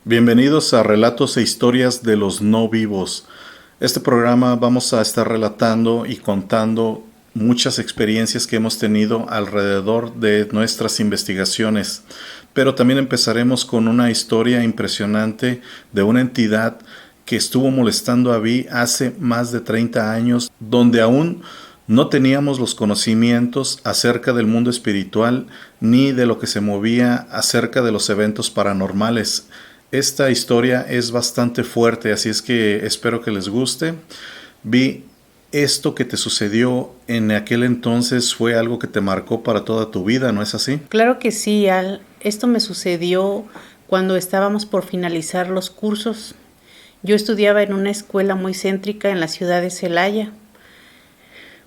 Bienvenidos a Relatos e Historias de los No Vivos. Este programa vamos a estar relatando y contando muchas experiencias que hemos tenido alrededor de nuestras investigaciones, pero también empezaremos con una historia impresionante de una entidad que estuvo molestando a Vi hace más de 30 años, donde aún no teníamos los conocimientos acerca del mundo espiritual ni de lo que se movía acerca de los eventos paranormales. Esta historia es bastante fuerte, así es que espero que les guste. Vi, esto que te sucedió en aquel entonces fue algo que te marcó para toda tu vida, ¿no es así? Claro que sí, Al. Esto me sucedió cuando estábamos por finalizar los cursos. Yo estudiaba en una escuela muy céntrica en la ciudad de Celaya.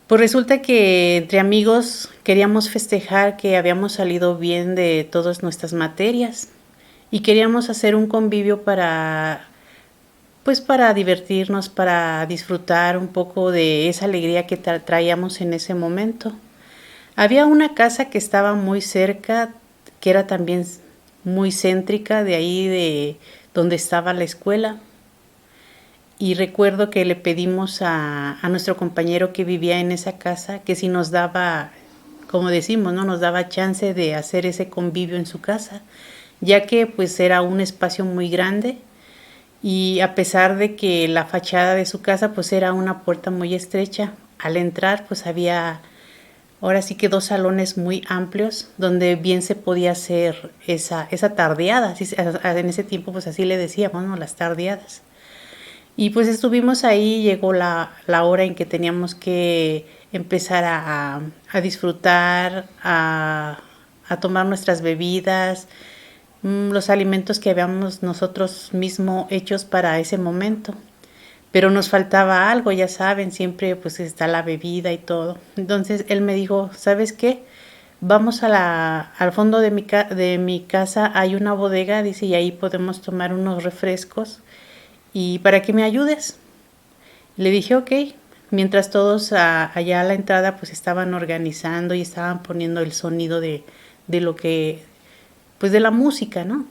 Pues resulta que entre amigos queríamos festejar que habíamos salido bien de todas nuestras materias y queríamos hacer un convivio para divertirnos, para disfrutar un poco de esa alegría que traíamos en ese momento. Había una casa que estaba muy cerca, que era también muy céntrica, de ahí de donde estaba la escuela. Y recuerdo que le pedimos a nuestro compañero que vivía en esa casa que si nos daba, como decimos, ¿no? Nos daba chance de hacer ese convivio en su casa, ya que pues era un espacio muy grande y a pesar de que la fachada de su casa pues era una puerta muy estrecha, al entrar pues había ahora sí que dos salones muy amplios donde bien se podía hacer esa tardeada. En ese tiempo pues así le decíamos, ¿no? Las tardeadas. Y pues estuvimos ahí, llegó la hora en que teníamos que empezar a disfrutar, a tomar nuestras bebidas, los alimentos que habíamos nosotros mismos hechos para ese momento. Pero nos faltaba algo, ya saben, siempre pues está la bebida y todo. Entonces él me dijo, ¿sabes qué? Vamos al fondo de mi casa, hay una bodega, dice, y ahí podemos tomar unos refrescos y para que me ayudes. Le dije, ok, mientras todos allá a la entrada pues estaban organizando y estaban poniendo el sonido de lo que, pues de la música, ¿no?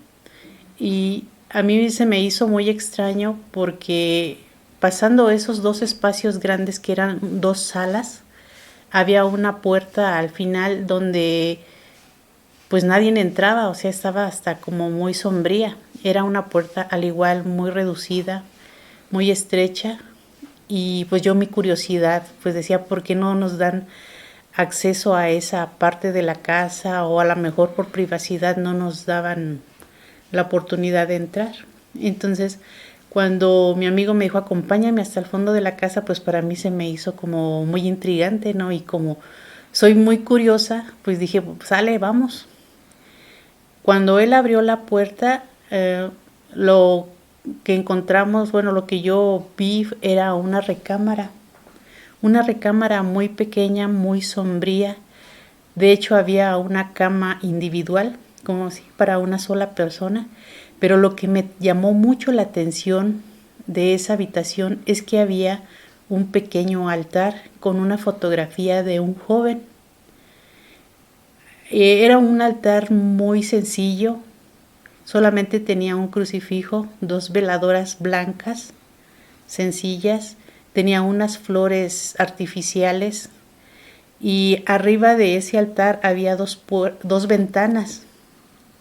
Y a mí se me hizo muy extraño porque pasando esos dos espacios grandes que eran dos salas, había una puerta al final donde pues nadie entraba, o sea, estaba hasta como muy sombría. Era una puerta al igual muy reducida, muy estrecha, y pues yo mi curiosidad pues decía, ¿por qué no nos dan acceso a esa parte de la casa o a lo mejor por privacidad no nos daban la oportunidad de entrar? Entonces, cuando mi amigo me dijo, acompáñame hasta el fondo de la casa, pues para mí se me hizo como muy intrigante, ¿no? Y como soy muy curiosa, pues dije, sale, vamos. Cuando él abrió la puerta, lo que encontramos, bueno, lo que yo vi era una recámara muy pequeña, muy sombría. De hecho, había una cama individual, como si para una sola persona, pero lo que me llamó mucho la atención de esa habitación es que había un pequeño altar con una fotografía de un joven. Era un altar muy sencillo, solamente tenía un crucifijo, dos veladoras blancas, sencillas, tenía unas flores artificiales y arriba de ese altar había dos ventanas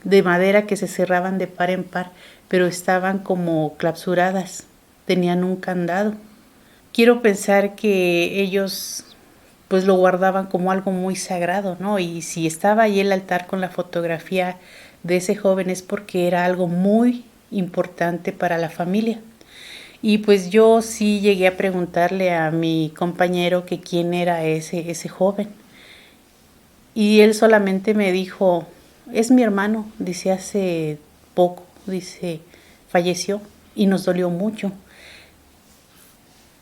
de madera que se cerraban de par en par, pero estaban como clausuradas, tenían un candado. Quiero pensar que ellos pues lo guardaban como algo muy sagrado, ¿no? Y si estaba ahí el altar con la fotografía de ese joven es porque era algo muy importante para la familia. Y pues yo sí llegué a preguntarle a mi compañero que quién era ese joven. Y él solamente me dijo, es mi hermano, dice, hace poco, dice, falleció y nos dolió mucho.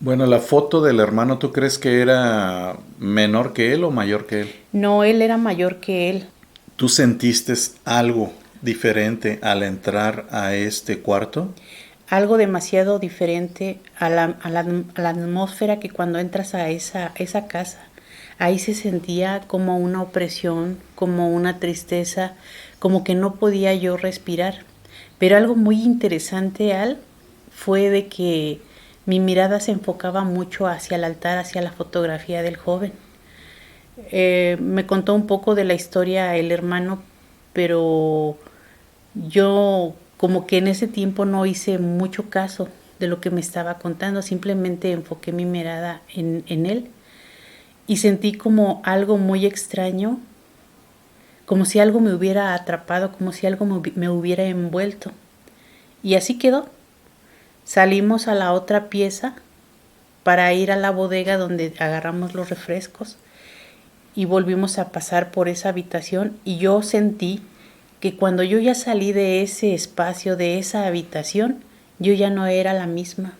Bueno, la foto del hermano, ¿tú crees que era menor que él o mayor que él? No, él era mayor que él. ¿Tú sentiste algo diferente al entrar a este cuarto? Algo demasiado diferente a la atmósfera que cuando entras a esa casa. Ahí se sentía como una opresión, como una tristeza, como que no podía yo respirar. Pero algo muy interesante, fue de que mi mirada se enfocaba mucho hacia el altar, hacia la fotografía del joven. Me contó un poco de la historia el hermano, pero yo como que en ese tiempo no hice mucho caso de lo que me estaba contando, simplemente enfoqué mi mirada en él y sentí como algo muy extraño, como si algo me hubiera atrapado, como si algo me hubiera envuelto. Y así quedó. Salimos a la otra pieza para ir a la bodega donde agarramos los refrescos y volvimos a pasar por esa habitación y yo sentí que cuando yo ya salí de ese espacio, de esa habitación, yo ya no era la misma.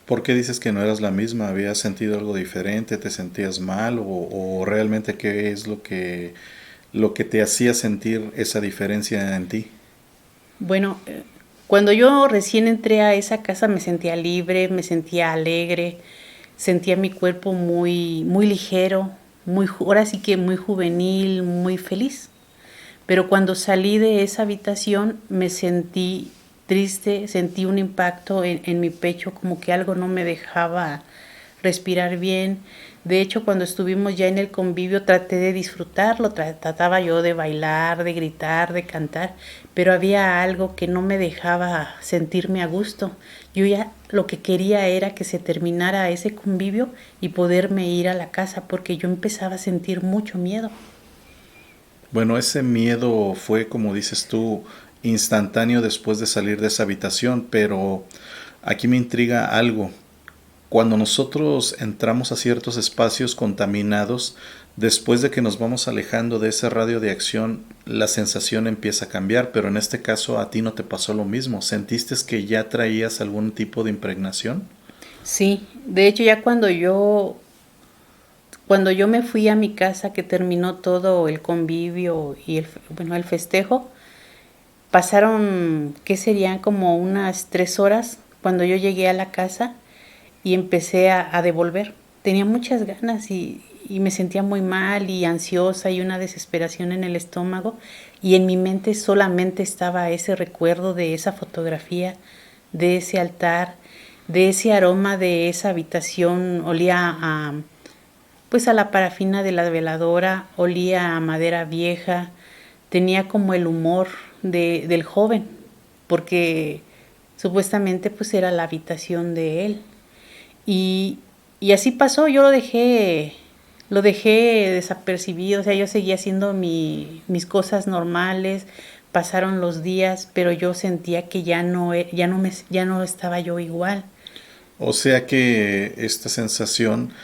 ¿Por qué dices que no eras la misma? ¿Habías sentido algo diferente? ¿Te sentías mal? ¿O realmente qué es lo que te hacía sentir esa diferencia en ti? Bueno, cuando yo recién entré a esa casa me sentía libre, me sentía alegre, sentía mi cuerpo muy, muy ligero, ahora sí que muy juvenil, muy feliz. Pero cuando salí de esa habitación me sentí triste, sentí un impacto en mi pecho, como que algo no me dejaba respirar bien. De hecho, cuando estuvimos ya en el convivio traté de disfrutarlo, trataba yo de bailar, de gritar, de cantar, pero había algo que no me dejaba sentirme a gusto. Yo ya lo que quería era que se terminara ese convivio y poderme ir a la casa porque yo empezaba a sentir mucho miedo. Bueno, ese miedo fue, como dices tú, instantáneo después de salir de esa habitación, pero aquí me intriga algo. Cuando nosotros entramos a ciertos espacios contaminados, después de que nos vamos alejando de ese radio de acción, la sensación empieza a cambiar, pero en este caso a ti no te pasó lo mismo. ¿Sentiste que ya traías algún tipo de impregnación? Sí, de hecho ya cuando yo me fui a mi casa, que terminó todo el convivio y el festejo, pasaron, ¿qué serían? Como unas 3 horas cuando yo llegué a la casa y empecé a devolver. Tenía muchas ganas y me sentía muy mal y ansiosa y una desesperación en el estómago y en mi mente solamente estaba ese recuerdo de esa fotografía, de ese altar, de ese aroma de esa habitación. Olía pues a la parafina de la veladora, olía a madera vieja, tenía como el humor del joven, porque supuestamente pues era la habitación de él. Y, y así pasó, yo lo dejé desapercibido, o sea, yo seguía haciendo mis cosas normales, pasaron los días, pero yo sentía que ya no estaba yo igual. O sea que esta sensación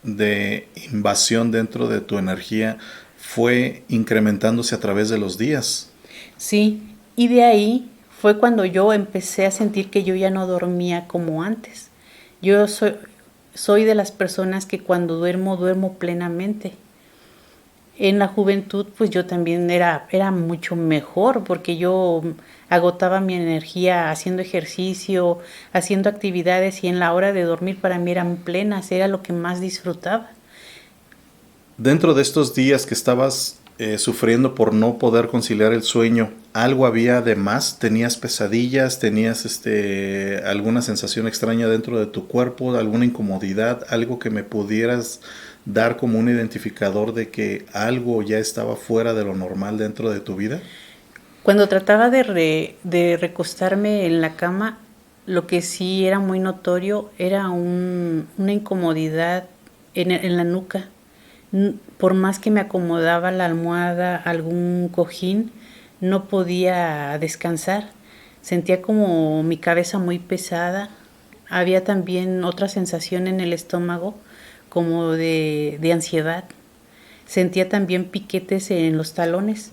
de invasión dentro de tu energía fue incrementándose a través de los días. Sí, y de ahí fue cuando yo empecé a sentir que yo ya no dormía como antes. Yo soy de las personas que cuando duermo, duermo plenamente. En la juventud, pues yo también era mucho mejor porque yo agotaba mi energía haciendo ejercicio, haciendo actividades y en la hora de dormir para mí eran plenas, era lo que más disfrutaba. Dentro de estos días que estabas sufriendo por no poder conciliar el sueño, ¿algo había de más? ¿Tenías pesadillas? ¿Tenías alguna sensación extraña dentro de tu cuerpo? ¿Alguna incomodidad? ¿Algo que me pudieras dar como un identificador de que algo ya estaba fuera de lo normal dentro de tu vida? Cuando trataba de recostarme en la cama, lo que sí era muy notorio era una incomodidad en la nuca. Por más que me acomodaba la almohada, algún cojín, no podía descansar. Sentía como mi cabeza muy pesada. Había también otra sensación en el estómago, como de ansiedad. Sentía también piquetes en los talones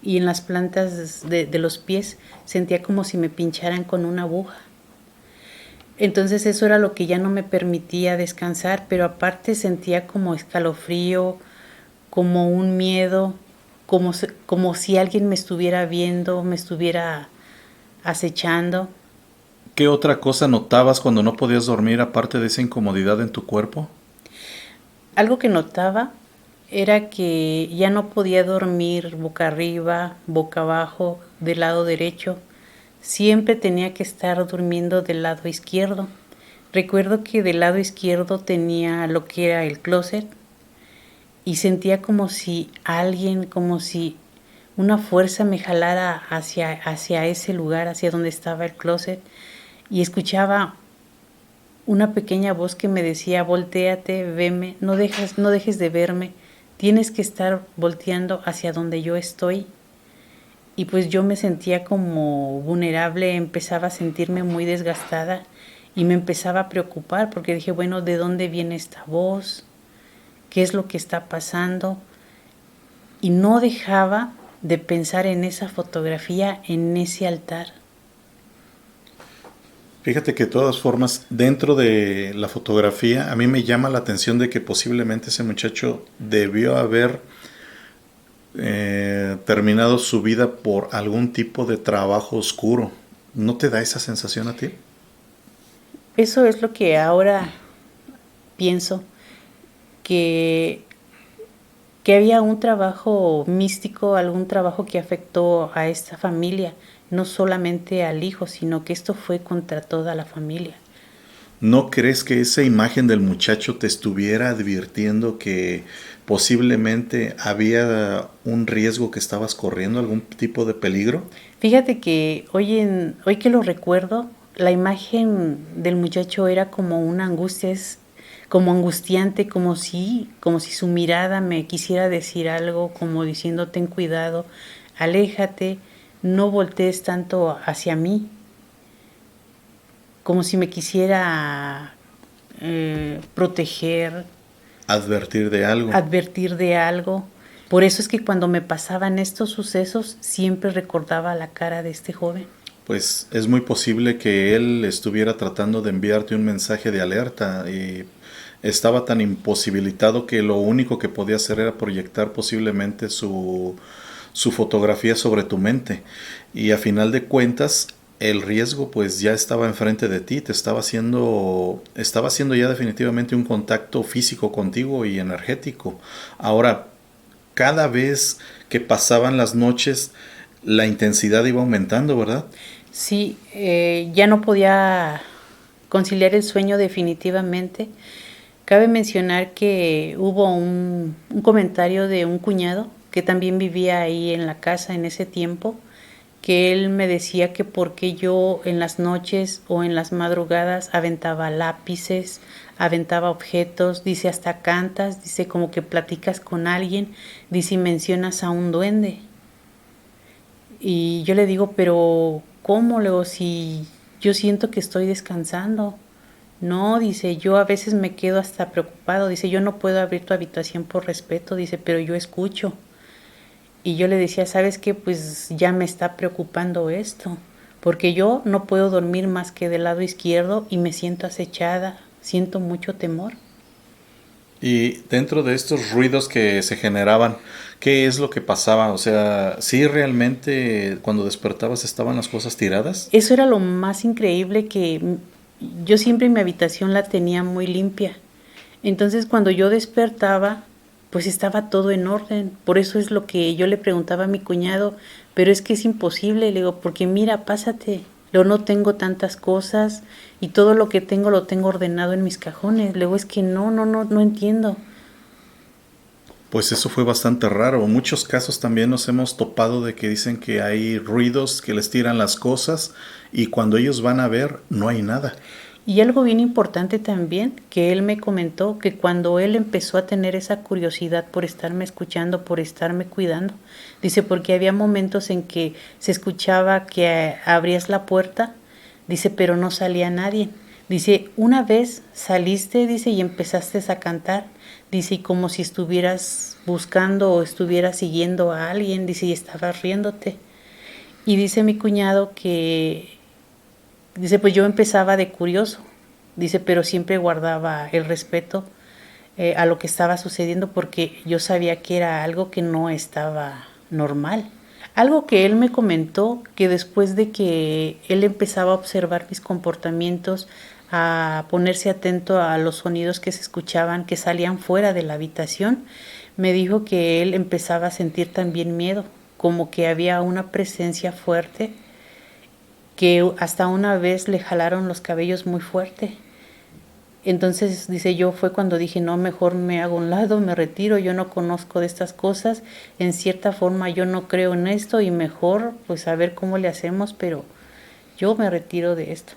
y en las plantas de los pies. Sentía como si me pincharan con una aguja. Entonces eso era lo que ya no me permitía descansar, pero aparte sentía como escalofrío, como un miedo, como si alguien me estuviera viendo, me estuviera acechando. ¿Qué otra cosa notabas cuando no podías dormir aparte de esa incomodidad en tu cuerpo? Algo que notaba era que ya no podía dormir boca arriba, boca abajo, del lado derecho. Siempre tenía que estar durmiendo del lado izquierdo. Recuerdo que del lado izquierdo tenía lo que era el closet y sentía como si alguien, como si una fuerza me jalara hacia ese lugar, hacia donde estaba el closet, y escuchaba una pequeña voz que me decía: voltéate, veme, no dejes de verme, tienes que estar volteando hacia donde yo estoy. Y pues yo me sentía como vulnerable, empezaba a sentirme muy desgastada y me empezaba a preocupar porque dije, bueno, ¿de dónde viene esta voz? ¿Qué es lo que está pasando? Y no dejaba de pensar en esa fotografía, en ese altar. Fíjate que de todas formas, dentro de la fotografía, a mí me llama la atención de que posiblemente ese muchacho debió haber terminado su vida por algún tipo de trabajo oscuro. ¿No te da esa sensación a ti? Eso es lo que ahora pienso, que había un trabajo místico, algún trabajo que afectó a esta familia, no solamente al hijo, sino que esto fue contra toda la familia. ¿No crees que esa imagen del muchacho te estuviera advirtiendo que posiblemente había un riesgo que estabas corriendo, algún tipo de peligro? Fíjate que hoy que lo recuerdo, la imagen del muchacho era como una angustia, es como angustiante, como si su mirada me quisiera decir algo, como diciendo: ten cuidado, aléjate, no voltees tanto hacia mí, como si me quisiera proteger, Advertir de algo. advertir de algo. Por eso es que cuando me pasaban estos sucesos, siempre recordaba la cara de este joven. Pues es muy posible que él estuviera tratando de enviarte un mensaje de alerta y estaba tan imposibilitado que lo único que podía hacer era proyectar posiblemente su fotografía sobre tu mente. Y a final de cuentas, el riesgo pues ya estaba enfrente de ti, estaba haciendo ya definitivamente un contacto físico contigo y energético. Ahora, cada vez que pasaban las noches, la intensidad iba aumentando, ¿verdad? Sí, ya no podía conciliar el sueño definitivamente. Cabe mencionar que hubo un comentario de un cuñado que también vivía ahí en la casa en ese tiempo, que él me decía que porque yo en las noches o en las madrugadas aventaba lápices, aventaba objetos, dice hasta cantas, dice como que platicas con alguien, dice y mencionas a un duende. Y yo le digo, pero ¿cómo? Luego, si yo siento que estoy descansando. No, dice, yo a veces me quedo hasta preocupado. Dice, yo no puedo abrir tu habitación por respeto. Dice, pero yo escucho. Y yo le decía, ¿sabes qué? Pues ya me está preocupando esto. Porque yo no puedo dormir más que del lado izquierdo y me siento acechada. Siento mucho temor. Y dentro de estos ruidos que se generaban, ¿qué es lo que pasaba? O sea, ¿sí realmente cuando despertabas estaban las cosas tiradas? Eso era lo más increíble, que yo siempre mi habitación la tenía muy limpia. Entonces cuando yo despertaba, pues estaba todo en orden. Por eso es lo que yo le preguntaba a mi cuñado, pero es que es imposible, le digo, porque mira, pásate. Luego no tengo tantas cosas y todo lo que tengo lo tengo ordenado en mis cajones. Luego es que no entiendo. Pues eso fue bastante raro. En muchos casos también nos hemos topado de que dicen que hay ruidos que les tiran las cosas y cuando ellos van a ver no hay nada. Y algo bien importante también, que él me comentó, que cuando él empezó a tener esa curiosidad por estarme escuchando, por estarme cuidando, dice, porque había momentos en que se escuchaba que abrías la puerta, dice, pero no salía nadie. Dice, una vez saliste, dice, y empezaste a cantar, dice, y como si estuvieras buscando o estuvieras siguiendo a alguien, dice, y estabas riéndote. Y dice mi cuñado que dice, pues yo empezaba de curioso, dice, pero siempre guardaba el respeto a lo que estaba sucediendo porque yo sabía que era algo que no estaba normal. Algo que él me comentó, que después de que él empezaba a observar mis comportamientos, a ponerse atento a los sonidos que se escuchaban, que salían fuera de la habitación, me dijo que él empezaba a sentir también miedo, como que había una presencia fuerte, que hasta una vez le jalaron los cabellos muy fuerte. Entonces, dice, yo fue cuando dije, no, mejor me hago a un lado, me retiro, yo no conozco de estas cosas, en cierta forma yo no creo en esto y mejor pues a ver cómo le hacemos, pero yo me retiro de esto.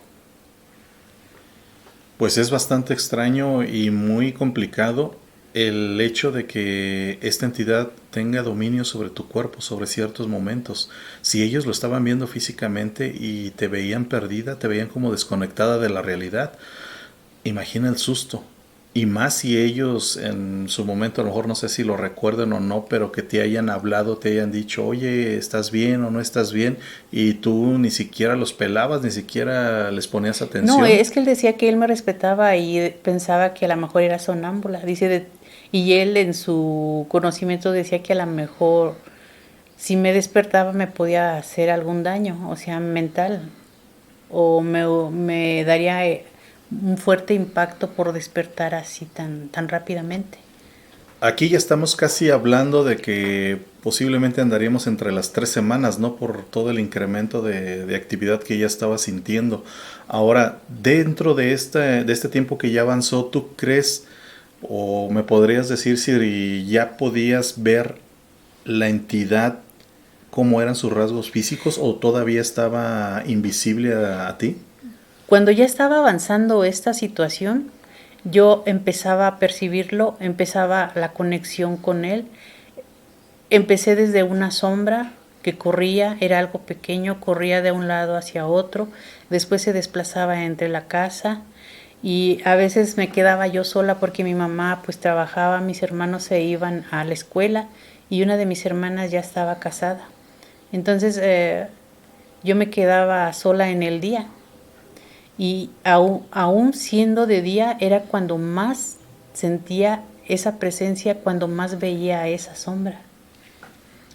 Pues es bastante extraño y muy complicado el hecho de que esta entidad tenga dominio sobre tu cuerpo, sobre ciertos momentos. Si ellos lo estaban viendo físicamente y te veían perdida, te veían como desconectada de la realidad, imagina el susto. Y más si ellos en su momento, a lo mejor no sé si lo recuerden o no, pero que te hayan hablado, te hayan dicho, oye, ¿estás bien o no estás bien? Y tú ni siquiera los pelabas, ni siquiera les ponías atención. No, es que él decía que él me respetaba y pensaba que a lo mejor era sonámbula, dice, y él en su conocimiento decía que a lo mejor si me despertaba me podía hacer algún daño, o sea, mental, o me daría un fuerte impacto por despertar así tan rápidamente. Aquí ya estamos casi hablando de que posiblemente andaríamos entre las 3 semanas, ¿no? Por todo el incremento de actividad que ella estaba sintiendo. Ahora, dentro de este tiempo que ya avanzó, ¿tú crees o me podrías decir si ya podías ver la entidad cómo eran sus rasgos físicos o todavía estaba invisible a ti? Cuando ya estaba avanzando esta situación, yo empezaba a percibirlo, empezaba la conexión con él. Empecé desde una sombra que corría, era algo pequeño, corría de un lado hacia otro, después se desplazaba entre la casa y a veces me quedaba yo sola porque mi mamá pues trabajaba, mis hermanos se iban a la escuela y una de mis hermanas ya estaba casada. Entonces yo me quedaba sola en el día y aún siendo de día era cuando más sentía esa presencia, cuando más veía esa sombra.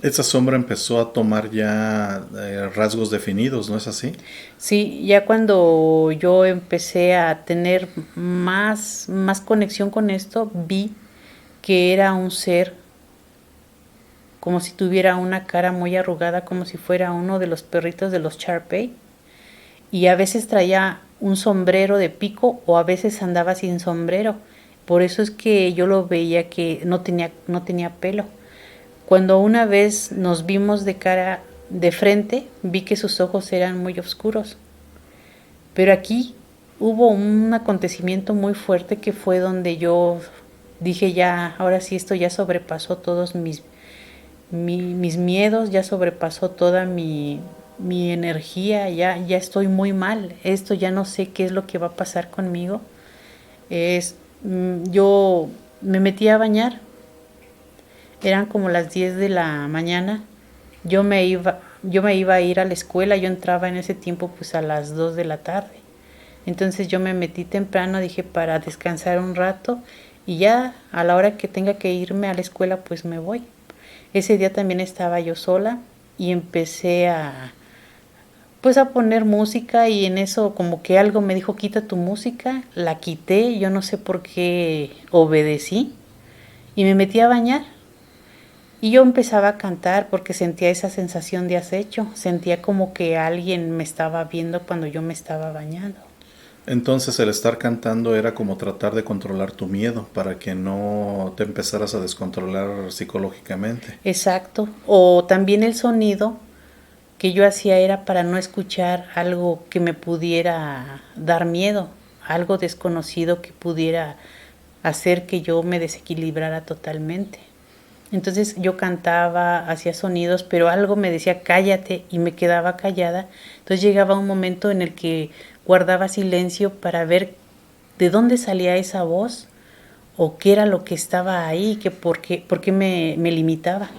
Esa sombra empezó a tomar ya rasgos definidos, ¿no es así? Sí, ya cuando yo empecé a tener más conexión con esto, vi que era un ser como si tuviera una cara muy arrugada, como si fuera uno de los perritos de los Shar-Pei. Y a veces traía un sombrero de pico o a veces andaba sin sombrero. Por eso es que yo lo veía que no tenía pelo. Cuando una vez nos vimos de cara de frente, vi que sus ojos eran muy oscuros. Pero aquí hubo un acontecimiento muy fuerte que fue donde yo dije ya, ahora sí esto ya sobrepasó todos mis miedos, ya sobrepasó toda mi energía, ya estoy muy mal, esto ya no sé qué es lo que va a pasar conmigo. Yo me metí a bañar, eran como las 10 de la mañana, yo me iba a ir a la escuela, yo entraba en ese tiempo pues a las 2 de la tarde. Entonces yo me metí temprano, dije para descansar un rato y ya a la hora que tenga que irme a la escuela pues me voy. Ese día también estaba yo sola y empecé a poner música y en eso como que algo me dijo quita tu música, la quité, yo no sé por qué obedecí y me metí a bañar. Y yo empezaba a cantar porque sentía esa sensación de acecho, sentía como que alguien me estaba viendo cuando yo me estaba bañando. Entonces el estar cantando era como tratar de controlar tu miedo para que no te empezaras a descontrolar psicológicamente. Exacto. O también el sonido que yo hacía era para no escuchar algo que me pudiera dar miedo, algo desconocido que pudiera hacer que yo me desequilibrara totalmente. Entonces yo cantaba, hacía sonidos, pero algo me decía cállate y me quedaba callada. Entonces llegaba un momento en el que guardaba silencio para ver de dónde salía esa voz o qué era lo que estaba ahí, que por qué me limitaba.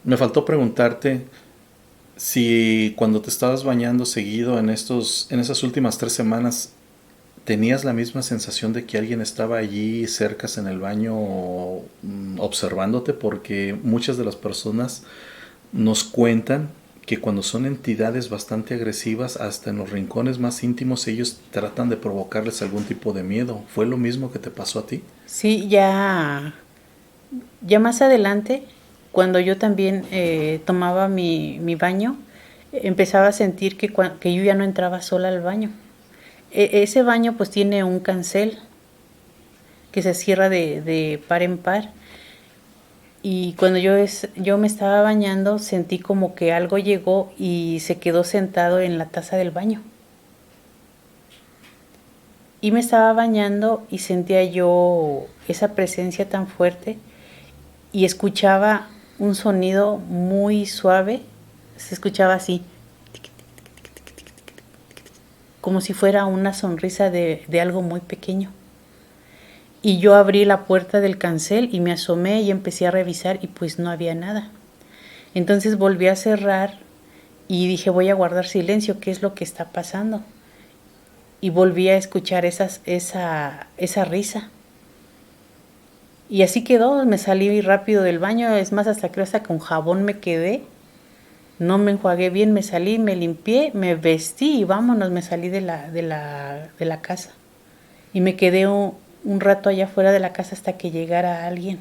Me faltó preguntarte si cuando te estabas bañando seguido en esas últimas 3 semanas, ¿tenías la misma sensación de que alguien estaba allí cerca en el baño observándote? Porque muchas de las personas nos cuentan que cuando son entidades bastante agresivas, hasta en los rincones más íntimos, ellos tratan de provocarles algún tipo de miedo. ¿Fue lo mismo que te pasó a ti? Sí, ya más adelante, cuando yo también tomaba mi baño, empezaba a sentir que yo ya no entraba sola al baño. Ese baño pues tiene un cancel que se cierra de par en par. Y cuando yo me estaba bañando, sentí como que algo llegó y se quedó sentado en la taza del baño. Y me estaba bañando y sentía yo esa presencia tan fuerte y escuchaba un sonido muy suave, se escuchaba así, como si fuera una sonrisa de algo muy pequeño. Y yo abrí la puerta del cancel y me asomé y empecé a revisar y pues no había nada. Entonces volví a cerrar y dije, voy a guardar silencio, ¿qué es lo que está pasando? Y volví a escuchar esa risa. Y así quedó, me salí rápido del baño, es más, hasta con jabón me quedé. No me enjuagué bien, me salí, me limpié, me vestí y vámonos, me salí de la casa. Y me quedé un rato allá afuera de la casa hasta que llegara alguien.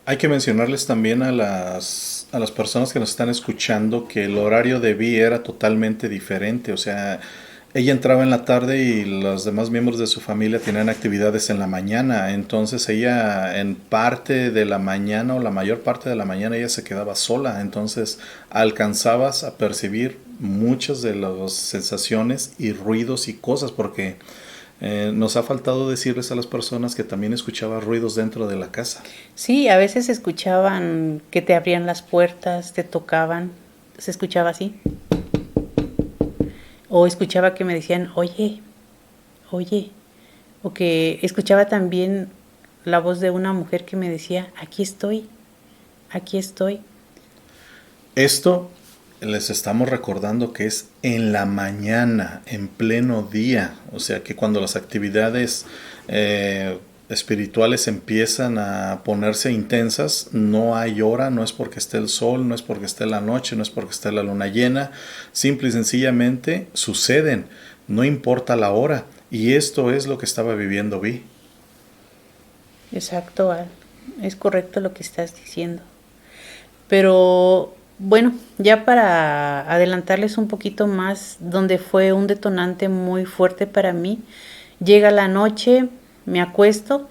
Hay que mencionarles también a las personas que nos están escuchando que el horario de Vi era totalmente diferente. O sea, ella entraba en la tarde y los demás miembros de su familia tenían actividades en la mañana. Entonces ella en parte de la mañana o la mayor parte de la mañana ella se quedaba sola. Entonces alcanzabas a percibir muchas de las sensaciones y ruidos y cosas porque nos ha faltado decirles a las personas que también escuchaba ruidos dentro de la casa. Sí, a veces escuchaban que te abrían las puertas, te tocaban, se escuchaba así. O escuchaba que me decían, oye, oye. O que escuchaba también la voz de una mujer que me decía, aquí estoy, aquí estoy. Esto les estamos recordando que es en la mañana, en pleno día. O sea que cuando las actividades espirituales empiezan a ponerse intensas, no hay hora, no es porque esté el sol, no es porque esté la noche, no es porque esté la luna llena. Simple y sencillamente suceden, no importa la hora. Y esto es lo que estaba viviendo Vi. Exacto, Al. Es correcto lo que estás diciendo. Pero bueno, ya para adelantarles un poquito más, donde fue un detonante muy fuerte para mí, llega la noche, me acuesto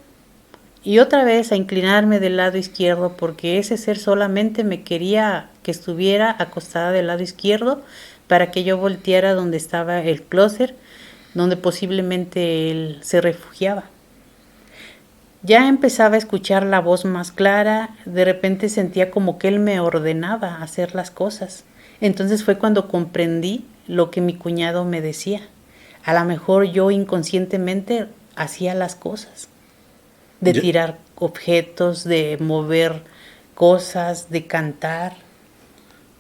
y otra vez a inclinarme del lado izquierdo porque ese ser solamente me quería que estuviera acostada del lado izquierdo para que yo volteara donde estaba el closet, donde posiblemente él se refugiaba. Ya empezaba a escuchar la voz más clara, de repente sentía como que él me ordenaba hacer las cosas. Entonces fue cuando comprendí lo que mi cuñado me decía. A lo mejor yo inconscientemente hacía las cosas, de tirar objetos, de mover cosas, de cantar.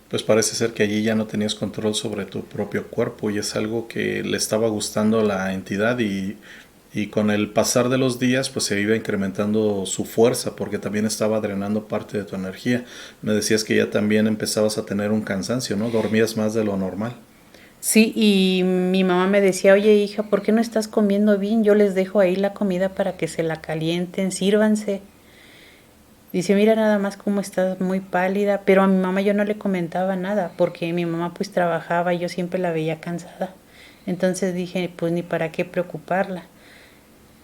Pues parece ser que allí ya no tenías control sobre tu propio cuerpo y es algo que le estaba gustando a la entidad y con el pasar de los días pues se iba incrementando su fuerza porque también estaba drenando parte de tu energía. Me decías que ya también empezabas a tener un cansancio, ¿no? Dormías más de lo normal. Sí, y mi mamá me decía, oye hija, ¿por qué no estás comiendo bien? Yo les dejo ahí la comida para que se la calienten, sírvanse. Dice, mira nada más cómo estás muy pálida, pero a mi mamá yo no le comentaba nada, porque mi mamá pues trabajaba y yo siempre la veía cansada. Entonces dije, pues ni para qué preocuparla.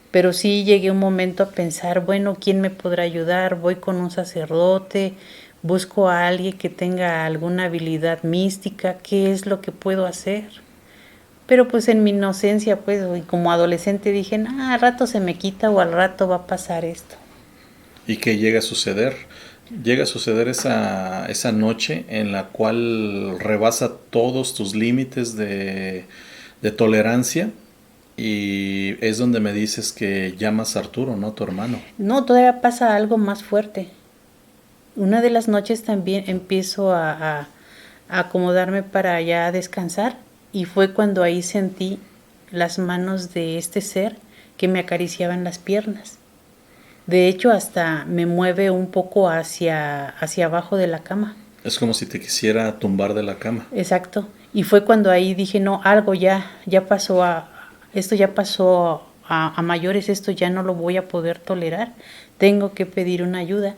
Pero sí llegué un momento a pensar, bueno, ¿quién me podrá ayudar? Voy con un sacerdote, busco a alguien que tenga alguna habilidad mística, ¿qué es lo que puedo hacer? Pero pues en mi inocencia, pues, y como adolescente dije, al rato se me quita o al rato va a pasar esto. ¿Y qué llega a suceder? Llega a suceder esa noche en la cual rebasa todos tus límites de tolerancia y es donde me dices que llamas a Arturo, ¿no? Tu hermano. No, todavía pasa algo más fuerte. Una de las noches también empiezo a acomodarme para ya descansar y fue cuando ahí sentí las manos de este ser que me acariciaban las piernas. De hecho, hasta me mueve un poco hacia abajo de la cama. Es como si te quisiera tumbar de la cama. Exacto. Y fue cuando ahí dije, no, algo ya pasó esto ya pasó a mayores, esto ya no lo voy a poder tolerar. Tengo que pedir una ayuda.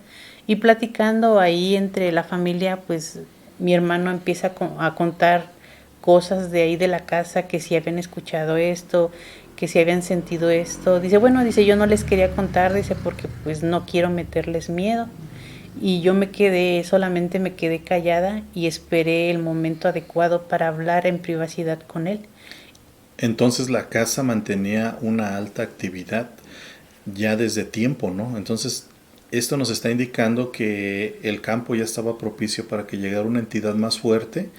Y platicando ahí entre la familia, pues mi hermano empieza a contar cosas de ahí de la casa, que si habían escuchado esto, que si habían sentido esto. Dice, bueno, dice, yo no les quería contar, dice, porque pues no quiero meterles miedo. Y yo solamente me quedé callada y esperé el momento adecuado para hablar en privacidad con él. Entonces la casa mantenía una alta actividad ya desde tiempo, ¿no? Entonces esto nos está indicando que el campo ya estaba propicio para que llegara una entidad más fuerte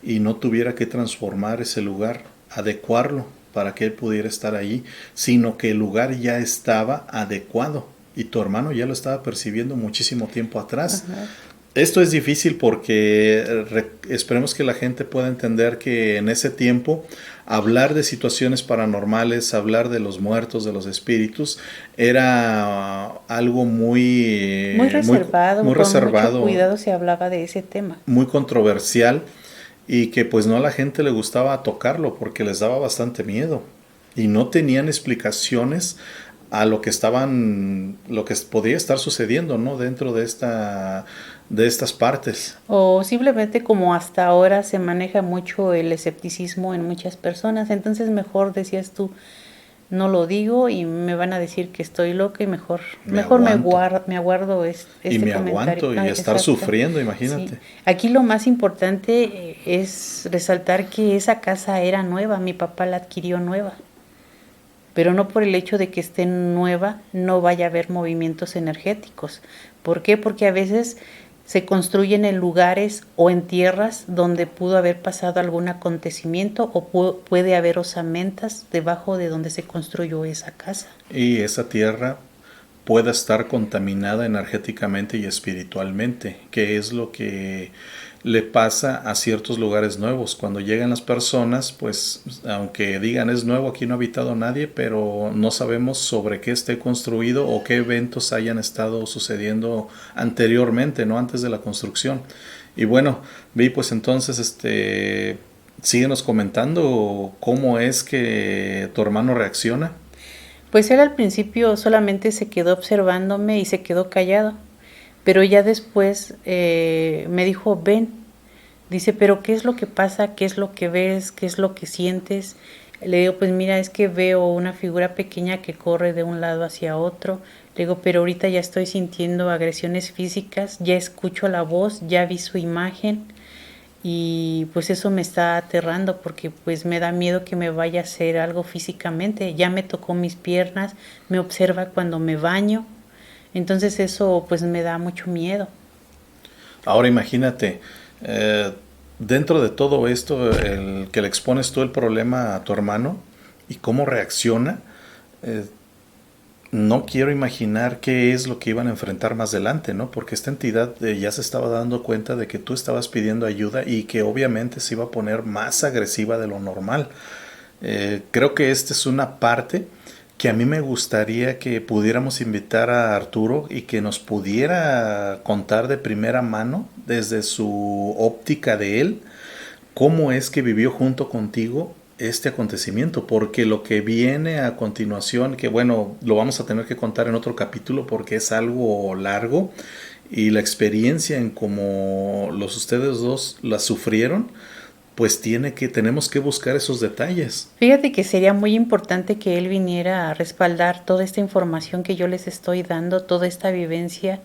y no tuviera que transformar ese lugar, adecuarlo para que él pudiera estar allí, sino que el lugar ya estaba adecuado y tu hermano ya lo estaba percibiendo muchísimo tiempo atrás. Ajá. Esto es difícil porque esperemos que la gente pueda entender que en ese tiempo hablar de situaciones paranormales, hablar de los muertos, de los espíritus, era algo Muy reservado, muy con mucho reservado, cuidado se hablaba de ese tema. muy controversial y que pues no a la gente le gustaba tocarlo porque les daba bastante miedo y no tenían explicaciones a lo que lo que podía estar sucediendo, ¿no? Dentro de estas partes. O simplemente como hasta ahora se maneja mucho el escepticismo en muchas personas, entonces mejor decías tú, no lo digo y me van a decir que estoy loca y mejor Me me aguardo y este me comentario. aguanto y estar Exacto. sufriendo, Sí. imagínate. Aquí lo más importante es resaltar que esa casa era nueva, mi papá la adquirió nueva, pero no por el hecho de que esté nueva no vaya a haber movimientos energéticos. ¿Por qué? Porque a veces se construyen en lugares o en tierras donde pudo haber pasado algún acontecimiento o puede haber osamentas debajo de donde se construyó esa casa. Y esa tierra pueda estar contaminada energéticamente y espiritualmente, que es lo que le pasa a ciertos lugares nuevos. Cuando llegan las personas, pues aunque digan es nuevo, aquí no ha habitado nadie, pero no sabemos sobre qué esté construido o qué eventos hayan estado sucediendo anteriormente, no antes de la construcción. Y bueno, vi pues entonces síguenos comentando cómo es que tu hermano reacciona. Pues él al principio solamente se quedó observándome y se quedó callado, pero ya después me dijo, ven, dice, pero ¿qué es lo que pasa? ¿Qué es lo que ves? ¿Qué es lo que sientes? Le digo, pues mira, es que veo una figura pequeña que corre de un lado hacia otro. Le digo, pero ahorita ya estoy sintiendo agresiones físicas, ya escucho la voz, ya vi su imagen y pues eso me está aterrando porque pues me da miedo que me vaya a hacer algo físicamente. Ya me tocó mis piernas, me observa cuando me baño, entonces eso pues me da mucho miedo. Ahora imagínate, dentro de todo esto, el que le expones tú el problema a tu hermano y cómo reacciona, eh, no quiero imaginar qué es lo que iban a enfrentar más adelante, ¿no? Porque esta entidad ya se estaba dando cuenta de que tú estabas pidiendo ayuda y que obviamente se iba a poner más agresiva de lo normal. Creo que esta es una parte que a mí me gustaría que pudiéramos invitar a Arturo y que nos pudiera contar de primera mano, desde su óptica de él, cómo es que vivió junto contigo este acontecimiento, porque lo que viene a continuación, que bueno, lo vamos a tener que contar en otro capítulo porque es algo largo y la experiencia en cómo ustedes dos la sufrieron, pues tenemos que buscar esos detalles. Fíjate que sería muy importante que él viniera a respaldar toda esta información que yo les estoy dando, toda esta vivencia.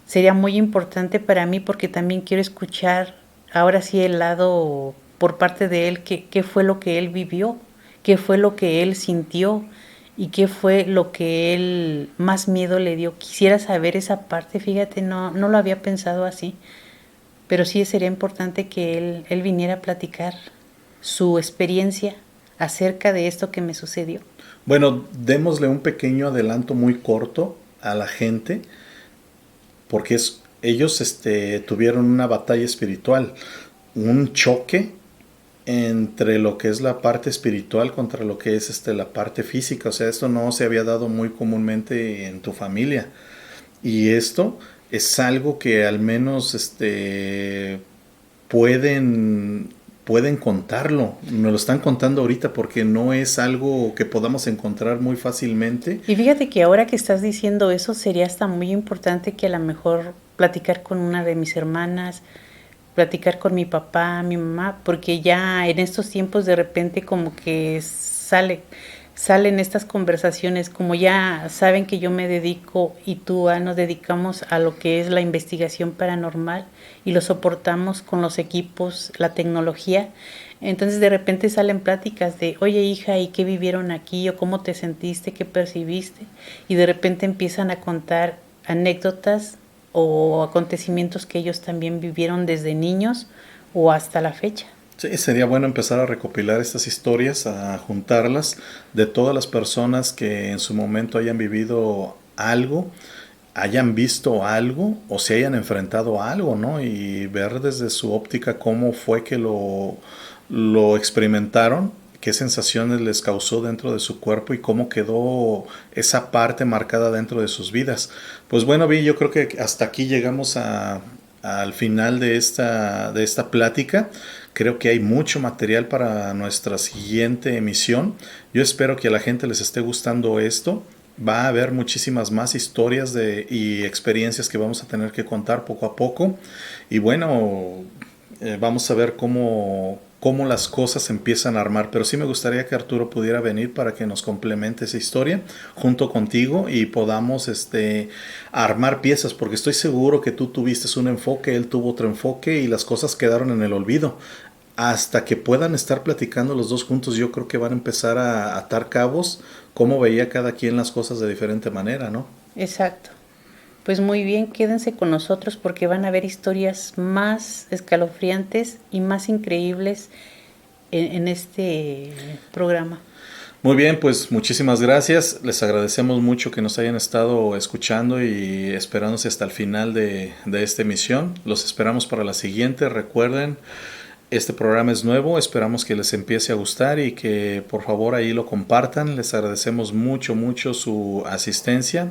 Sería muy importante para mí porque también quiero escuchar ahora sí el lado por parte de él, qué fue lo que él vivió, qué fue lo que él sintió y qué fue lo que él más miedo le dio. Quisiera saber esa parte, fíjate, no lo había pensado así, pero sí sería importante que él viniera a platicar su experiencia acerca de esto que me sucedió. Bueno, démosle un pequeño adelanto muy corto a la gente, porque ellos tuvieron una batalla espiritual, un choque entre lo que es la parte espiritual contra lo que es la parte física. O sea, esto no se había dado muy comúnmente en tu familia. Y esto es algo que al menos pueden pueden contarlo. Me lo están contando ahorita porque no es algo que podamos encontrar muy fácilmente. Y fíjate que ahora que estás diciendo eso, sería hasta muy importante que a lo mejor platicar con una de mis hermanas, platicar con mi papá, mi mamá, porque ya en estos tiempos de repente como que salen estas conversaciones, como ya saben que yo me dedico y tú nos dedicamos a lo que es la investigación paranormal y lo soportamos con los equipos, la tecnología. Entonces de repente salen pláticas de, oye hija, ¿y qué vivieron aquí? ¿O cómo te sentiste? ¿Qué percibiste? Y de repente empiezan a contar anécdotas o acontecimientos que ellos también vivieron desde niños o hasta la fecha. Sí, sería bueno empezar a recopilar estas historias, a juntarlas de todas las personas que en su momento hayan vivido algo, hayan visto algo o se hayan enfrentado a algo, ¿no? Y ver desde su óptica cómo fue que lo experimentaron, qué sensaciones les causó dentro de su cuerpo y cómo quedó esa parte marcada dentro de sus vidas. Pues bueno, Vi, yo creo que hasta aquí llegamos al final de esta plática. Creo que hay mucho material para nuestra siguiente emisión. Yo espero que a la gente les esté gustando esto. Va a haber muchísimas más historias y experiencias que vamos a tener que contar poco a poco. Y bueno, vamos a ver cómo las cosas empiezan a armar. Pero sí me gustaría que Arturo pudiera venir para que nos complemente esa historia junto contigo y podamos armar piezas, porque estoy seguro que tú tuviste un enfoque, él tuvo otro enfoque y las cosas quedaron en el olvido. Hasta que puedan estar platicando los dos juntos, yo creo que van a empezar a atar cabos, cómo veía cada quien las cosas de diferente manera, ¿no? Exacto. Pues muy bien, quédense con nosotros porque van a ver historias más escalofriantes y más increíbles en este programa. Muy bien, pues muchísimas gracias. Les agradecemos mucho que nos hayan estado escuchando y esperándose hasta el final de esta emisión. Los esperamos para la siguiente. Recuerden, este programa es nuevo, esperamos que les empiece a gustar y que por favor ahí lo compartan. Les agradecemos mucho su asistencia.